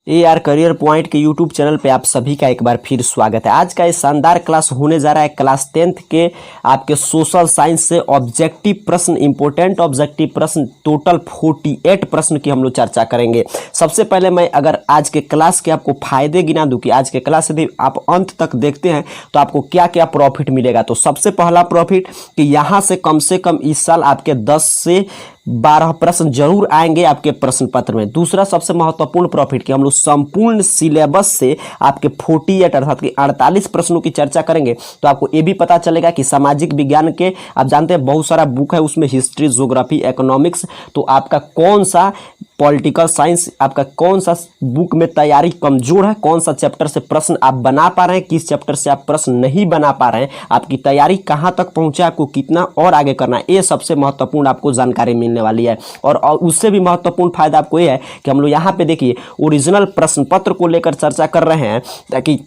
AR career point के YouTube channel पे आप सभी का एक बार फिर स्वागत है। आज का ये शानदार क्लास होने जा रहा है क्लास 10th के आपके सोशल साइंस से ऑब्जेक्टिव प्रश्न, इंपोर्टेंट ऑब्जेक्टिव प्रश्न, टोटल 48 प्रश्न की हम लोग चर्चा करेंगे। सबसे पहले मैं अगर आज के क्लास के आपको फायदे गिना दूं कि आज के क्लास यदि आप अंत तक देखते हैं तो आपको क्या क्या प्रॉफिट मिलेगा। तो सबसे पहला प्रॉफिट कि यहाँ से कम इस साल आपके 10 से 12 प्रश्न जरूर आएंगे आपके प्रश्न पत्र में। दूसरा सबसे महत्वपूर्ण प्रॉफिट कि हम लोग संपूर्ण सिलेबस से आपके 48 अर्थात कि 48 प्रश्नों की चर्चा करेंगे। तो आपको ये भी पता चलेगा कि सामाजिक विज्ञान के आप जानते हैं बहुत सारा बुक है, उसमें हिस्ट्री, ज्योग्राफी, इकोनॉमिक्स, तो आपका कौन सा पॉलिटिकल साइंस, आपका कौन सा बुक में तैयारी कमजोर है, कौन सा चैप्टर से प्रश्न आप बना पा रहे हैं, किस चैप्टर से आप प्रश्न नहीं बना पा रहे हैं, आपकी तैयारी कहां तक पहुंचे, आपको कितना और आगे करना है, ये सबसे महत्वपूर्ण आपको जानकारी मिलने वाली है। और उससे भी महत्वपूर्ण फायदा आपको ये है कि हम लोग यहाँ पे देखिए ओरिजिनल प्रश्न पत्र को लेकर चर्चा कर रहे हैं ताकि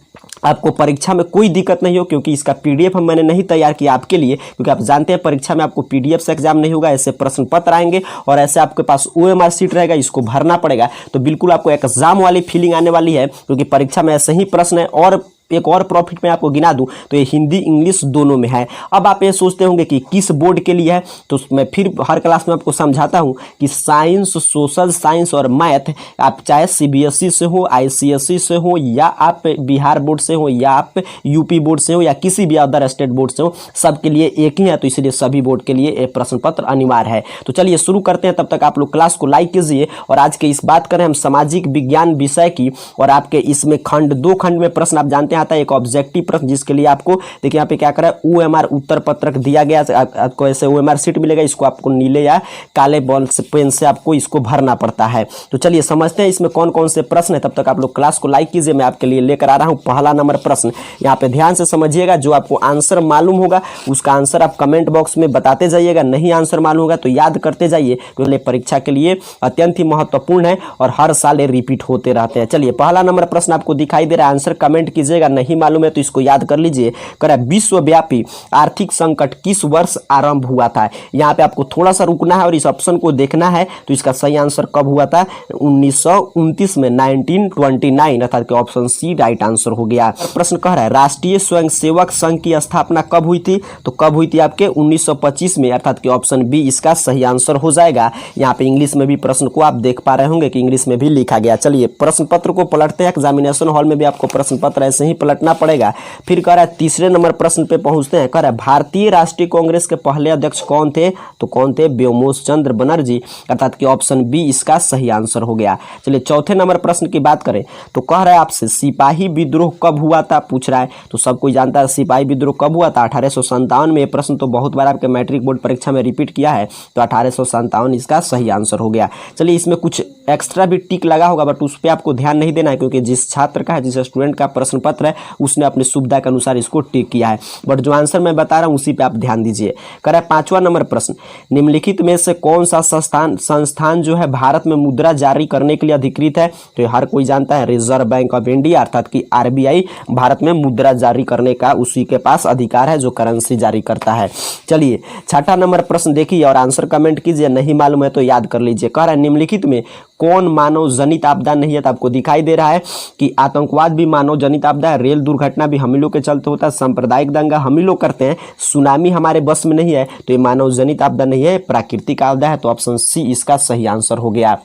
आपको परीक्षा में कोई दिक्कत नहीं हो, क्योंकि इसका पीडीएफ मैंने नहीं तैयार किया आपके लिए, क्योंकि आप जानते हैं परीक्षा में आपको पीडीएफ से एग्जाम नहीं होगा, ऐसे प्रश्न पत्र आएंगे और ऐसे आपके पास ओएमआर सीट रहेगा, इसको भरना पड़ेगा। तो बिल्कुल आपको एग्जाम वाली फीलिंग आने वाली है, क्योंकि परीक्षा में ऐसे ही प्रश्न है। और एक और प्रॉफिट में आपको गिना दूं तो ये हिंदी इंग्लिश दोनों में है। अब आप ये सोचते होंगे कि किस बोर्ड के लिए है, तो मैं फिर हर क्लास में आपको समझाता हूं कि साइंस, सोशल साइंस और मैथ आप चाहे सीबीएसई से हो, आईसीएसई से हो, या आप बिहार बोर्ड से हो, या आप यूपी बोर्ड से हो, या किसी भी अदर स्टेट बोर्ड से हो, सबके लिए एक ही है। तो इसलिए सभी बोर्ड के लिए एक प्रश्न पत्र अनिवार्य है। तो चलिए शुरू करते हैं। तब तक आप लोग क्लास को लाइक कीजिए। और आज के इस बात करें हम सामाजिक विज्ञान विषय की, और आपके इसमें दो खंड में प्रश्न आप जानते हैं आता है। एक ऑब्जेक्टिव प्रश्न जिसके लिए आपको देखिए यहाँ पे क्या करा है, ओएमआर उत्तर पत्रक दिया गया, आपको ऐसे ओएमआर सीट मिलेगा, इसको आपको नीले या काले बॉल से पेन से आपको इसको भरना पड़ता है। तो चलिए समझते हैं इसमें कौन कौन से प्रश्न है। तब तक आप लोग क्लास को लाइक कीजिए। मैं आपके लिए लेकर आ रहा हूं पहला नंबर प्रश्न। यहाँ पे ध्यान से समझिएगा, जो आपको आंसर मालूम होगा उसका आंसर आप कमेंट बॉक्स में बताते जाइएगा, नहीं आंसर मालूम होगा तो याद करते जाइए, क्योंकि परीक्षा के लिए अत्यंत ही महत्वपूर्ण है और हर साल ये रिपीट होते रहते हैं। चलिए पहला नंबर प्रश्न आपको दिखाई दे रहा है, आंसर कमेंट कीजिएगा, नहीं मालूम है तो इसको याद कर लीजिए। कह विश्वव्यापी आर्थिक संकट किस वर्ष आरंभ हुआ था। यहाँ पे आपको थोड़ा सा रुकना है और इस ऑप्शन को देखना है। तो इसका सही आंसर कब हुआ था, 1929 में, 1929, अर्थात कि ऑप्शन सी राइट आंसर हो गया। प्रश्न कह रहा है राष्ट्रीय स्वयंसेवक संघ की स्थापना कब हुई थी। तो कब हुई थी आपके 1925 में, अर्थात कि ऑप्शन बी इसका सही आंसर हो जाएगा। यहाँ पे इंग्लिश में भी प्रश्न को आप देख पा रहे होंगे कि इंग्लिश में भी लिखा गया। चलिए प्रश्न पत्र को पलटते हैं। एग्जामिनेशन हॉल में भी आपको प्रश्न पत्र ऐसे ही पलटना पड़ेगा। फिर कह रहा है तीसरे नंबर प्रश्न पे पहुंचते हैं। कह रहा है भारतीय राष्ट्रीय कांग्रेस के पहले अध्यक्ष कौन थे। तो कौन थे, व्योमकेश चंद्र बनर्जी, अर्थात कि ऑप्शन बी इसका सही आंसर हो गया। चलिए चौथे नंबर प्रश्न की बात करें तो कह रहा है आपसे सिपाही विद्रोह कब हुआ था, पूछ रहा है। तो सब कोई जानता है सिपाही विद्रोह कब हुआ था, 1857 में। ये प्रश्न तो बहुत बार आपके मैट्रिक बोर्ड परीक्षा में रिपीट किया है, तो 1857 इसका सही आंसर हो गया। चलिए इसमें कुछ एक्स्ट्रा भी टिक लगा होगा, बट उस पर आपको ध्यान नहीं देना है, क्योंकि जिस छात्र का है, जिस स्टूडेंट का प्रश्न पत्र है, उसने अपनी सुविधा के अनुसार इसको टिक किया है, बट जो आंसर मैं बता रहा हूं उसी पे आप ध्यान दीजिए। कह रहा है पांचवा नंबर प्रश्न, निम्नलिखित में से कौन सा संस्थान जो है भारत में मुद्रा जारी करने के लिए अधिकृत है। तो हर कोई जानता है रिजर्व बैंक ऑफ इंडिया, अर्थात कि आरबीआई भारत में मुद्रा जारी करने का उसी के पास अधिकार है, जो करेंसी जारी करता है। चलिए छठा नंबर प्रश्न देखिए और आंसर कमेंट कीजिए, नहीं मालूम है तो याद कर लीजिए। कह रहा है निम्नलिखित में कौन मानव जनित आपदा नहीं है। तो आपको दिखाई दे रहा है कि आतंकवाद भी मानव जनित आपदा है, रेल दुर्घटना भी हम ही लोग के चलते होता है, सांप्रदायिक दंगा हम ही लोग करते हैं, सुनामी हमारे बस में नहीं है, तो ये मानव जनित आपदा नहीं है, प्राकृतिक आपदा है। तो ऑप्शन सी इसका सही आंसर हो गया।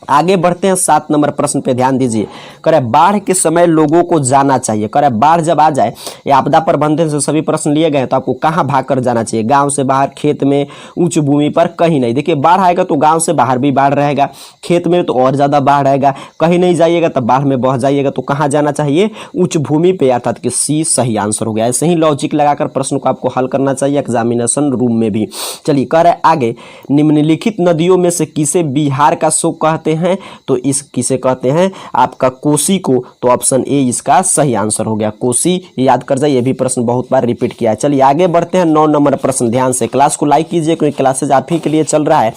आगे बढ़ते हैं 7 नंबर प्रश्न पे ध्यान दीजिए। कह रहा है बाढ़ के समय लोगों को जाना चाहिए। कह रहा है बाढ़ जब आ जाए, ये आपदा प्रबंधन से सभी प्रश्न लिए गए, तो आपको कहाँ भाग कर जाना चाहिए, गांव से बाहर, खेत में, उच्च भूमि पर, कहीं नहीं। देखिए बाढ़ आएगा तो गांव से बाहर भी बाढ़ रहेगा, खेत में तो और ज्यादा बाढ़ आएगा, कहीं नहीं जाइएगा तो बाढ़ में बह जाइएगा। तो कहाँ जाना चाहिए, उच्च भूमि पे, अर्थात कि सी सही आंसर हो गया। ऐसे ही लॉजिक लगाकर प्रश्न को आपको हल करना चाहिए एग्जामिनेशन रूम में भी। चलिए कह रहा है आगे, निम्नलिखित नदियों में से किसे बिहार का शोक कहते हैं। तो इस किसे कहते हैं आपका कोसी को। तो ऑप्शन ए इसका सही आंसर हो गया, कोसी। याद कर जाइए, ये भी प्रश्न बहुत बार रिपीट किया है। चलिए आगे बढ़ते हैं 9 नंबर प्रश्न। ध्यान से क्लास को लाइक कीजिए, क्योंकि क्लासेज आप ही के लिए चल रहा है।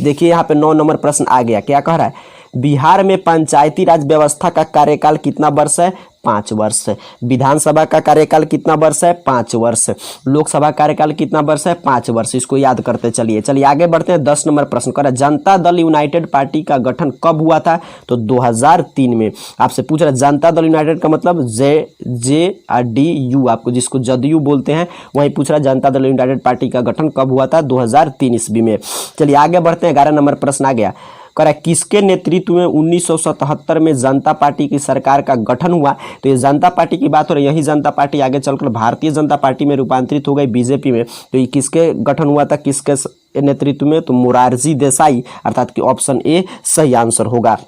देखिए यहाँ पे 9 नंबर प्रश्न आ गया। क्या कह रहा है, बिहार में पंचायती राज व्यवस्था का कार्यकाल कितना वर्ष है। 5 वर्ष। विधानसभा का कार्यकाल कितना वर्ष है? 5 वर्ष। लोकसभा कार्यकाल कितना वर्ष है? 5 वर्ष। इसको याद करते चलिए आगे बढ़ते हैं। 10 नंबर प्रश्न कर जनता दल यूनाइटेड पार्टी का गठन कब हुआ था? तो 2003 में। आपसे पूछ रहा है जनता दल यूनाइटेड का मतलब JDU, आपको जिसको जदयू बोलते हैं, वही पूछ रहा है जनता दल यूनाइटेड पार्टी का गठन कब हुआ था? 2003 ईस्वी में। चलिए आगे बढ़ते हैं। 11 नंबर प्रश्न आ गया, करा किसके नेतृत्व में 1977 में जनता पार्टी की सरकार का गठन हुआ? तो ये जनता पार्टी की बात हो रही है। यही जनता पार्टी आगे चलकर भारतीय जनता पार्टी में रूपांतरित हो गई, बीजेपी में। तो ये किसके गठन हुआ था, किसके नेतृत्व में? तो मोरारजी देसाई, अर्थात कि ऑप्शन ए सही आंसर होगा।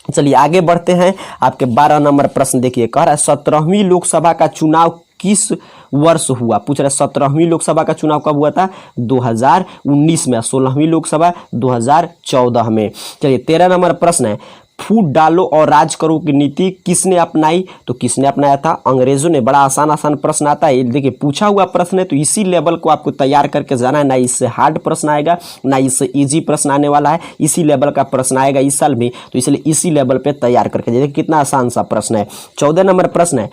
चलिए आगे बढ़ते हैं। आपके 12 नंबर प्रश्न देखिए, कह रहा है 17वीं लोकसभा का चुनाव किस वर्ष हुआ? पूछ रहा है 17वीं लोकसभा का चुनाव कब हुआ था? 2019 में। 16वीं लोकसभा 2014 में। चलिए 13 नंबर प्रश्न है, फूट डालो और राज करो की नीति किसने अपनाई? तो किसने अपनाया था? अंग्रेजों ने। बड़ा आसान प्रश्न आता है, देखिए पूछा हुआ प्रश्न है, तो इसी लेवल को आपको तैयार करके जाना है। ना इससे हार्ड प्रश्न आएगा, ना इससे इजी प्रश्न आने वाला है, इसी लेवल का प्रश्न आएगा इस साल भी, तो इसलिए इसी लेवल पे तैयार करके देखिए कितना आसान सा प्रश्न है। 14 नंबर प्रश्न है,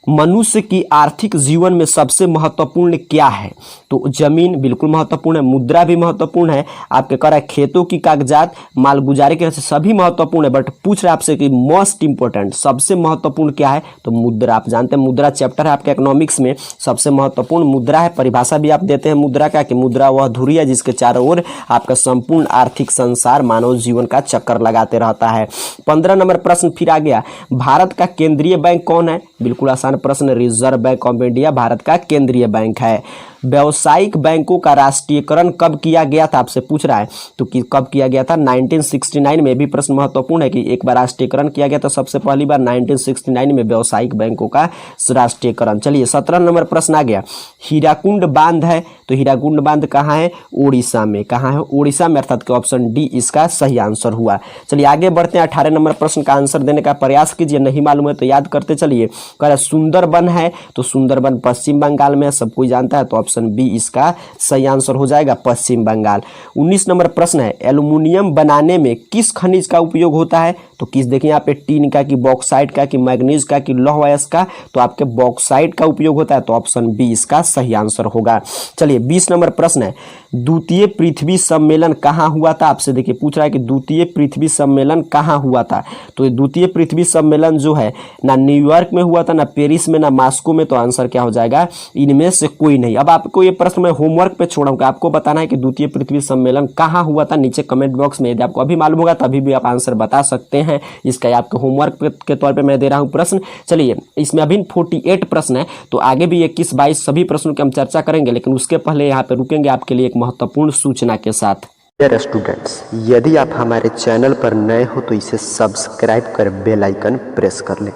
मनुष्य की आर्थिक जीवन में सबसे महत्वपूर्ण क्या है? तो जमीन बिल्कुल महत्वपूर्ण है, मुद्रा भी महत्वपूर्ण है, आपके कह रहा है खेतों की कागजात, मालगुजारी के सभी महत्वपूर्ण है, बट पूछ रहा है आपसे कि मोस्ट इंपोर्टेंट सबसे महत्वपूर्ण क्या है? तो मुद्रा। आप जानते हैं मुद्रा चैप्टर है आपके इकोनॉमिक्स में, सबसे महत्वपूर्ण मुद्रा है। परिभाषा भी आप देते हैं मुद्रा का कि मुद्रा वह धुरी है जिसके चारों ओर आपका संपूर्ण आर्थिक संसार मानव जीवन का चक्कर लगाते रहता है। 15 नंबर प्रश्न फिर आ गया, भारत का केंद्रीय बैंक कौन है? बिल्कुल आसान प्रश्न, reserve bank of India Bharat का केंद्रीय बैंक है। व्यावसायिक बैंकों का राष्ट्रीयकरण कब किया गया था? आपसे पूछ रहा है, तो कब किया गया था? 1969 में। भी प्रश्न महत्वपूर्ण है कि एक बार राष्ट्रीयकरण किया गया था सबसे पहली बार 1969 में व्यावसायिक बैंकों का राष्ट्रीयकरण। चलिए 17 नंबर प्रश्न आ गया, हीराकुंड बांध है, तो हीराकुंड बांध कहाँ है? उड़ीसा में। कहाँ है? उड़ीसा में, अर्थात कि ऑप्शन डी इसका सही आंसर हुआ। चलिए आगे बढ़ते हैं। 18 नंबर प्रश्न का आंसर देने का प्रयास कीजिए, नहीं मालूम है तो याद करते चलिए। कह रहा सुंदरबन है, तो सुंदरबन पश्चिम बंगाल में, सब कोई जानता है, तो ऑप्शन बी इसका सही आंसर हो जाएगा, पश्चिम बंगाल। 19 नंबर प्रश्न है, एल्युमिनियम बनाने में किस खनिज का उपयोग होता है? तो किस, देखिए यहाँ पे टीन का, कि बॉक्साइट का, कि मैग्नीज का, कि लौह अयस्क का, तो आपके बॉक्साइट का उपयोग होता है, तो ऑप्शन बी इसका सही आंसर होगा। चलिए 20 नंबर प्रश्न है, द्वितीय पृथ्वी सम्मेलन कहाँ हुआ था? आपसे देखिए पूछ रहा है कि द्वितीय पृथ्वी सम्मेलन कहाँ हुआ था? तो द्वितीय पृथ्वी सम्मेलन जो है ना न्यूयॉर्क में हुआ था, ना पेरिस में, ना मॉस्को में, तो आंसर क्या हो जाएगा? इनमें से कोई नहीं। अब आपको ये प्रश्न मैं होमवर्क पे छोड़ूंगा, आपको बताना है कि द्वितीय पृथ्वी सम्मेलन कहाँ हुआ था। नीचे कमेंट बॉक्स में यदि आपको अभी मालूम होगा तभी भी आप आंसर बता सकते हैं। इसका आपके होमवर्क के तौर पे मैं दे रहा हूं प्रश्न। चलिए इसमें अभी 48 प्रश्न है, तो आगे भी 21, 22 सभी प्रश्नों की हम चर्चा करेंगे, लेकिन उसके पहले यहाँ पे रुकेंगे आपके लिए एक महत्वपूर्ण सूचना के साथ। डियर स्टूडेंट्स, यदि आप हमारे चैनल पर नए हो तो इसे सब्सक्राइब कर बेल आइकन प्रेस कर लें।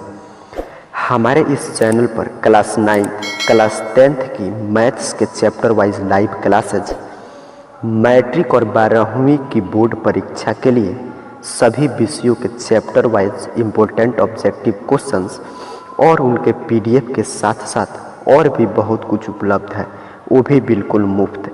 हमारे इस चैनल पर क्लास 9, क्लास 10th की मैथ्स के chapter wise live classes, matric और 12वीं की बोर्ड परीक्षा के लिए सभी विषयों के chapter wise important objective questions और उनके PDF के साथ साथ और भी बहुत कुछ उपलब्ध है, वो भी बिल्कुल मुफ्त।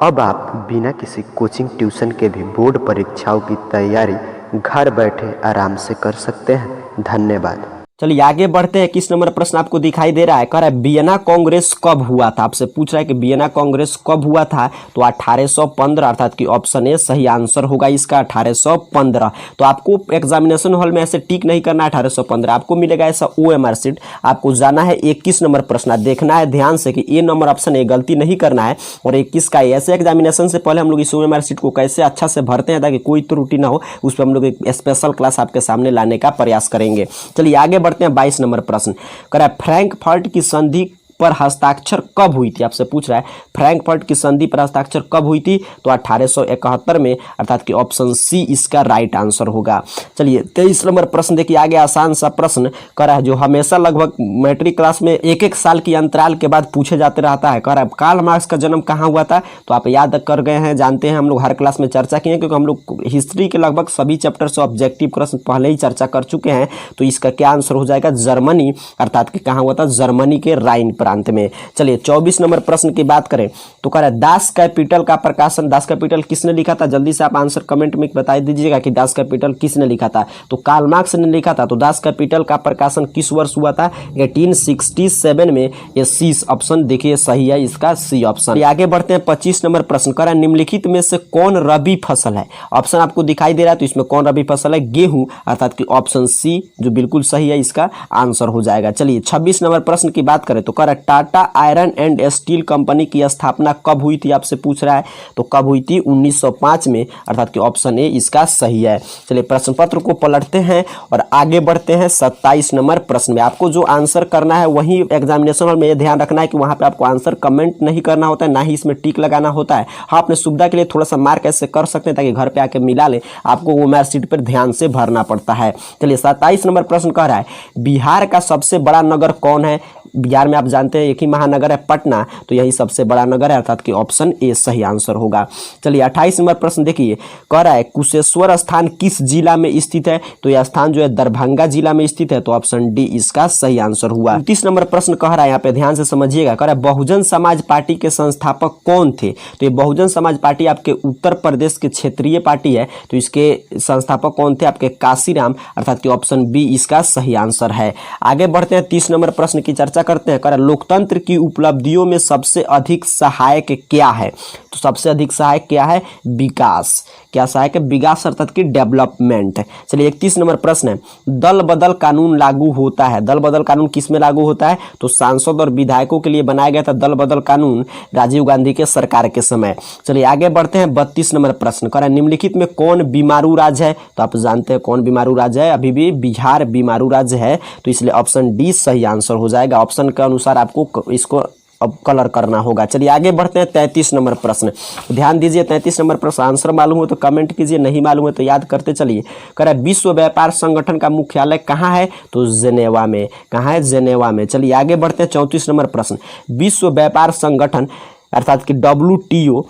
अब आप बिना किसी कोचिंग ट्यूशन के भी बोर्ड परीक्षाओं की तैयारी घर बैठे आराम से कर सकते हैं। धन्यवाद। चलिए आगे बढ़ते हैं। किस नंबर प्रश्न आपको दिखाई दे रहा है? कह रहा है वियना कांग्रेस कब हुआ था? आपसे पूछ रहा है कि वियना कांग्रेस कब हुआ था? तो 1815, अर्थात कि ऑप्शन ए सही आंसर होगा इसका, 1815। तो आपको एग्जामिनेशन हॉल में ऐसे टिक नहीं करना है 1815, आपको मिलेगा ऐसा OMR शीट। आपको जाना है 21 नंबर प्रश्न, देखना है ध्यान से कि ए नंबर ऑप्शन ए गलती नहीं करना है। और 21 का ऐसे एग्जामिनेशन से पहले हम लोग इस OMR शीट को कैसे अच्छा से भरते हैं ताकि कोई त्रुटि ना हो, उस पर हम लोग एक स्पेशल क्लास आपके सामने लाने का प्रयास करेंगे। चलिए आगे बढ़ते हैं। 22 नंबर प्रश्न कह रहा है फ्रैंकफर्ट की संधि पर हस्ताक्षर कब हुई थी? आपसे पूछ रहा है फ्रैंकफर्ट की संधि पर हस्ताक्षर कब हुई थी? तो 1871 में, अर्थात कि ऑप्शन सी इसका राइट आंसर होगा। चलिए 23 नंबर प्रश्न देखिए, आगे आसान सा प्रश्न कह रहा है जो हमेशा लगभग मैट्रिक क्लास में एक साल की अंतराल के बाद पूछे जाते रहता है। कह रहा है कार्ल मार्क्स का जन्म कहाँ हुआ था? तो आप याद कर गए हैं, जानते हैं, हम लोग हर क्लास में चर्चा किए, क्योंकि हम लोग हिस्ट्री के लगभग सभी चैप्टर से ऑब्जेक्टिव प्रश्न पहले ही चर्चा कर चुके हैं। तो इसका क्या आंसर हो जाएगा? जर्मनी, अर्थात कि कहाँ हुआ था? जर्मनी के राइन प्रांत में। चलिए 24 नंबर प्रश्न की बात करें तो कह रहा है दास कैपिटल का प्रकाशन, दास कैपिटल किसने लिखा था? जल्दी से आप आंसर कमेंट में बता दीजिएगा कि दास कैपिटल किसने लिखा था। तो कार्ल मार्क्स ने लिखा था। तो दास कैपिटल का प्रकाशन किस वर्ष हुआ था? 1867 में। ये सी ऑप्शन देखिए सही है, इसका सी ऑप्शन। आगे बढ़ते हैं 25 नंबर प्रश्न कह रहा है निम्नलिखित में से कौन रबी फसल है? ऑप्शन आपको दिखाई दे रहा है, तो इसमें कौन रबी फसल है? गेहूं, अर्थात कि ऑप्शन सी जो बिल्कुल सही है इसका आंसर हो जाएगा। चलिए 26 नंबर प्रश्न की बात करें तो कह रहा है Tata iron and steel company की स्थापना कब हुई थी? आपसे पूछ रहा है। तो कब हुई थी? 1905 में, अर्थात कि ऑप्शन ए इसका सही है। चलिए प्रश्न पत्र को पलटते हैं और आगे बढ़ते हैं 27 नंबर प्रश्न में। आपको जो आंसर करना है वही एग्जामिनेशन हॉल में ये ध्यान रखना है कि वहां पे आपको आंसर कमेंट नहीं करना होता है, ना ही इसमें टिक लगाना होता है। हाँ, अपने सुविधा के लिए थोड़ा सा मार्क ऐसे कर सकते हैं ताकि घर पे आके मिला ले, आपको वो मार्क शीट पर ध्यान से भरना पड़ता है। चलिए 27 नंबर प्रश्न कह रहा है बिहार का सबसे बड़ा नगर कौन है? बिहार में आप जानते हैं एक ही महानगर है पटना, तो यही सबसे बड़ा नगर है, अर्थात कि ऑप्शन ए सही आंसर होगा। चलिए 28 नंबर प्रश्न देखिए, कह रहा है कुशेश्वर स्थान किस जिला में स्थित है? तो यह स्थान जो है दरभंगा जिला में स्थित है, तो ऑप्शन डी इसका सही आंसर हुआ। 29 नंबर प्रश्न कह रहा है, यहाँ पे ध्यान से समझिएगा, कह रहा है बहुजन समाज पार्टी के संस्थापक कौन थे? तो ये बहुजन समाज पार्टी आपके उत्तर प्रदेश के क्षेत्रीय पार्टी है, तो इसके संस्थापक कौन थे? आपके काशीराम, अर्थात कि ऑप्शन बी इसका सही आंसर है। आगे बढ़ते हैं 30 नंबर प्रश्न की चर्चा करते हैं। कह रहा है लोकतंत्र की उपलब्धियों में सबसे अधिक सहायक क्या है? तो सबसे अधिक सहायक क्या है? विकास। क्या सहायक है? विकास, अर्थात कि डेवलपमेंट। चलिए 31 नंबर प्रश्न है दल बदल कानून लागू होता है। दल बदल कानून किस में लागू होता है? तो सांसद और विधायकों के लिए बनाया गया था दल बदल कानून राजीव गांधी के सरकार के समय। चलिए आगे बढ़ते हैं 32 नंबर प्रश्न। कह रहा है निम्नलिखित में कौन बीमारू राज्य है? तो आप जानते हैं कौन बीमारू राज्य है, अभी भी बिहार बीमारू राज्य है, तो इसलिए ऑप्शन डी सही आंसर हो जाएगा। ऑप्शन के अनुसार आपको इसको अब कलर करना होगा। चलिए आगे बढ़ते हैं 33 नंबर प्रश्न। ध्यान दीजिए 33 नंबर प्रश्न, आंसर मालूम हो तो कमेंट कीजिए, नहीं मालूम है तो याद करते चलिए। कह रहा है विश्व व्यापार संगठन का मुख्यालय कहाँ है? तो जेनेवा में। कहाँ है? जेनेवा में। चलिए आगे बढ़ते हैं 34 नंबर प्रश्न। विश्व व्यापार संगठन अर्थात कि WTO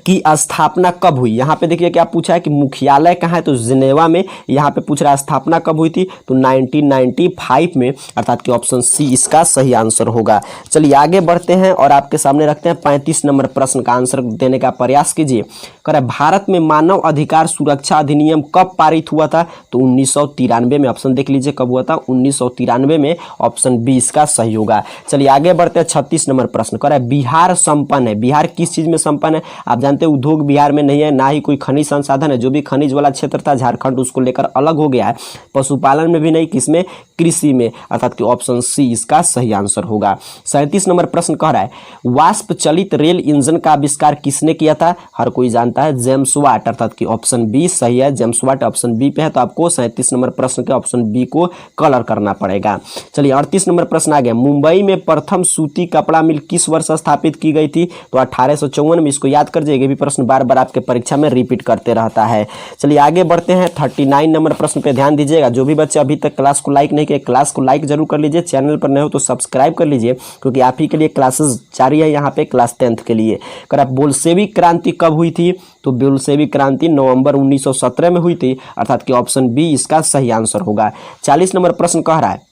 की स्थापना कब हुई? यहाँ पे देखिए क्या पूछा है कि मुख्यालय कहाँ है? तो जिनेवा में। यहाँ पे पूछ रहा है स्थापना कब हुई थी? तो 1995 में, अर्थात कि ऑप्शन सी इसका सही आंसर होगा। चलिए आगे बढ़ते हैं और आपके सामने रखते हैं 35 नंबर प्रश्न का आंसर देने का प्रयास कीजिए। कह रहा है भारत में मानव अधिकार सुरक्षा अधिनियम कब पारित हुआ था? तो 1993 में। ऑप्शन देख लीजिए कब हुआ था? 1993 में। ऑप्शन बी इसका सही होगा। चलिए आगे बढ़ते हैं 36 नंबर प्रश्न। कह रहा है बिहार संपन्न है। बिहार किस चीज में संपन्न है? आप जानते हैं उद्योग बिहार में नहीं है, ना ही कोई खनिज संसाधन है। जो भी खनिज वाला क्षेत्र था झारखंड उसको लेकर अलग हो गया है। पशुपालन में भी नहीं, किसमें? कृषि में, अर्थात कि ऑप्शन सी इसका सही आंसर होगा। 37 नंबर प्रश्न कह रहा है वाष्प चलित रेल इंजन का आविष्कार किसने किया था? हर कोई जानता है जेम्स वाट, अर्थात कि ऑप्शन बी सही है। जेम्स वाट ऑप्शन बी पे है, तो आपको 37 नंबर प्रश्न के ऑप्शन बी को कलर करना पड़ेगा। चलिए 38 नंबर प्रश्न आ गया। मुंबई में प्रथम सूती कपड़ा मिल किस वर्ष स्थापित की गई थी? तो 1854 में। इसको याद कर जाइए, भी प्रश्न बार बार आपके परीक्षा में रिपीट करते रहता है। चलिए आगे बढ़ते हैं 39 नंबर प्रश्न पे ध्यान दीजिएगा। जो भी बच्चे अभी तक क्लास को लाइक नहीं किए, क्लास को लाइक जरूर कर लीजिए। चैनल पर नए हो तो सब्सक्राइब कर लीजिए, क्योंकि आप ही के लिए क्लासेस जारी है यहाँ पे क्लास 10th के लिए। कर बोल्शेविक क्रांति कब हुई थी? तो बोल्शेविक क्रांति नवंबर 1917 में हुई थी, अर्थात कि ऑप्शन बी इसका सही आंसर होगा। 40 नंबर प्रश्न कह रहा है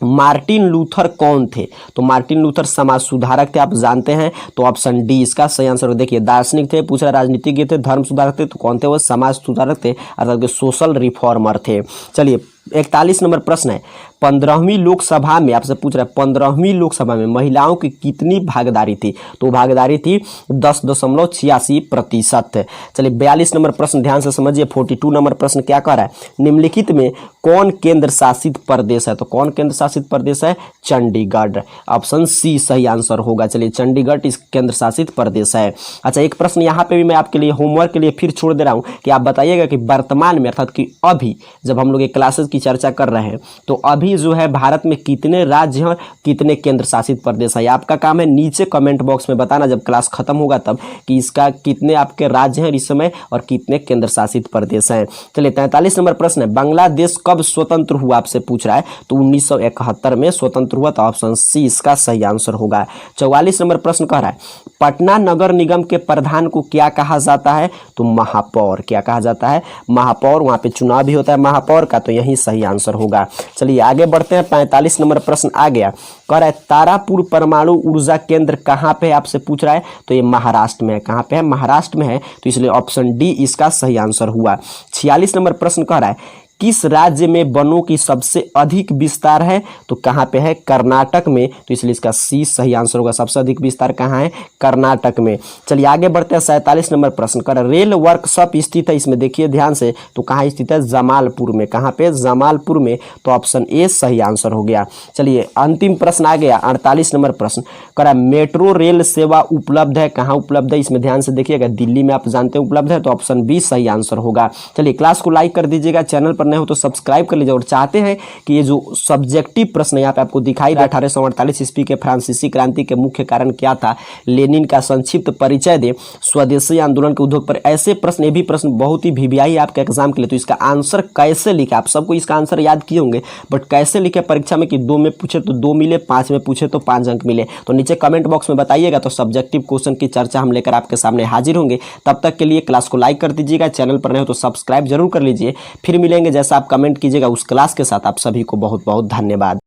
मार्टिन लूथर कौन थे? तो मार्टिन लूथर समाज सुधारक थे, आप जानते हैं, तो ऑप्शन डी इसका सही आंसर। देखिए दार्शनिक थे, पूछ रहा राजनीतिज्ञ थे, धर्म सुधारक थे, तो कौन थे? वो समाज सुधारक थे, अर्थात कि सोशल रिफॉर्मर थे। चलिए 41 नंबर प्रश्न है 15वीं लोकसभा में, आपसे पूछ रहा है 15वीं लोकसभा में महिलाओं की कितनी भागीदारी थी? तो भागीदारी थी 10.86%। चलिए 42 नंबर प्रश्न ध्यान से समझिए। 42 नंबर प्रश्न क्या कह रहा है निम्नलिखित में कौन केंद्र शासित प्रदेश है? तो कौन केंद्र शासित प्रदेश है? चंडीगढ़, ऑप्शन सी सही आंसर होगा। चलिए चंडीगढ़ इस केंद्र शासित प्रदेश है। अच्छा एक प्रश्न यहाँ पे भी मैं आपके लिए होमवर्क के लिए फिर छोड़ दे रहा हूँ कि आप बताइएगा कि वर्तमान में, अर्थात कि अभी जब हम लोग ये क्लासेस की चर्चा कर रहे हैं, तो अभी जो है भारत में कितने राज्य हैं, कितने केंद्र शासित प्रदेश है? आपका काम है नीचे कमेंट बॉक्स में बताना जब क्लास खत्म होगा तब, कि इसका कितने आपके राज्य हैं इस समय और कितने केंद्र शासित प्रदेश हैं। चलिए 43 नंबर प्रश्न है बांग्लादेश कब स्वतंत्र हुआ? आपसे पूछ रहा है, तो 1971 में स्वतंत्र हुआ, तो ऑप्शन सी इसका सही आंसर होगा। 44 नंबर प्रश्न कह रहा है पटना नगर निगम के प्रधान को क्या कहा जाता है? तो महापौर। क्या कहा जाता है? महापौर। वहां पे चुनाव भी होता है महापौर का, तो यहीं सही आंसर होगा। चलिए आगे बढ़ते हैं। 45 नंबर प्रश्न आ गया, कह रहा है तारापुर परमाणु ऊर्जा केंद्र कहाँ पे है, आपसे पूछ रहा है। तो ये महाराष्ट्र में है। कहाँ पे है? महाराष्ट्र में है। तो इसलिए ऑप्शन डी इसका सही आंसर हुआ। 46 नंबर प्रश्न कह रहा है किस राज्य में वनों की सबसे अधिक विस्तार है? तो कहाँ पे है? कर्नाटक में। तो इसलिए इसका सी सही आंसर होगा। सबसे अधिक विस्तार कहाँ है? कर्नाटक में। चलिए आगे बढ़ते हैं। 47 नंबर प्रश्न कर रेल वर्कशॉप स्थित है, इसमें देखिए ध्यान से, तो कहाँ स्थित है? जमालपुर में। कहाँ पे? जमालपुर में। तो ऑप्शन ए सही आंसर हो गया। चलिए अंतिम प्रश्न आ गया 48 नंबर प्रश्न करा मेट्रो रेल सेवा उपलब्ध है, कहाँ उपलब्ध है? इसमें ध्यान से देखिएगा, दिल्ली में आप जानते हैं उपलब्ध है। तो ऑप्शन बी सही आंसर होगा। चलिए क्लास को लाइक कर दीजिएगा, चैनल पर नए हो तो सब्सक्राइब कर लीजिए। और चाहते हैं कि ये जो सब्जेक्टिव प्रश्न यहाँ पे आपको दिखाई दे 1848 ईस्वी के फ्रांसीसी क्रांति के मुख्य कारण क्या था, लेनिन का संक्षिप्त परिचय दे, स्वदेशी आंदोलन के उद्योग पर, ऐसे प्रश्न, ये भी प्रश्न बहुत ही वीवीआई आपके एग्जाम के लिए। तो इसका आंसर कैसे लिखे, आप सबको इसका आंसर याद किए होंगे, बट कैसे लिखे परीक्षा में कि 2 में पूछे तो 2 मिले, 5 में पूछे तो 5 अंक मिले, तो नीचे कमेंट बॉक्स में बताइएगा। तो सब्जेक्टिव क्वेश्चन की चर्चा हम लेकर आपके सामने हाजिर होंगे। तब तक के लिए क्लास को लाइक कर दीजिएगा, चैनल पर नए हो तो सब्सक्राइब जरूर कर लीजिए। फिर मिलेंगे जैसा आप कमेंट कीजिएगा उस क्लास के साथ। आप सभी को बहुत बहुत धन्यवाद।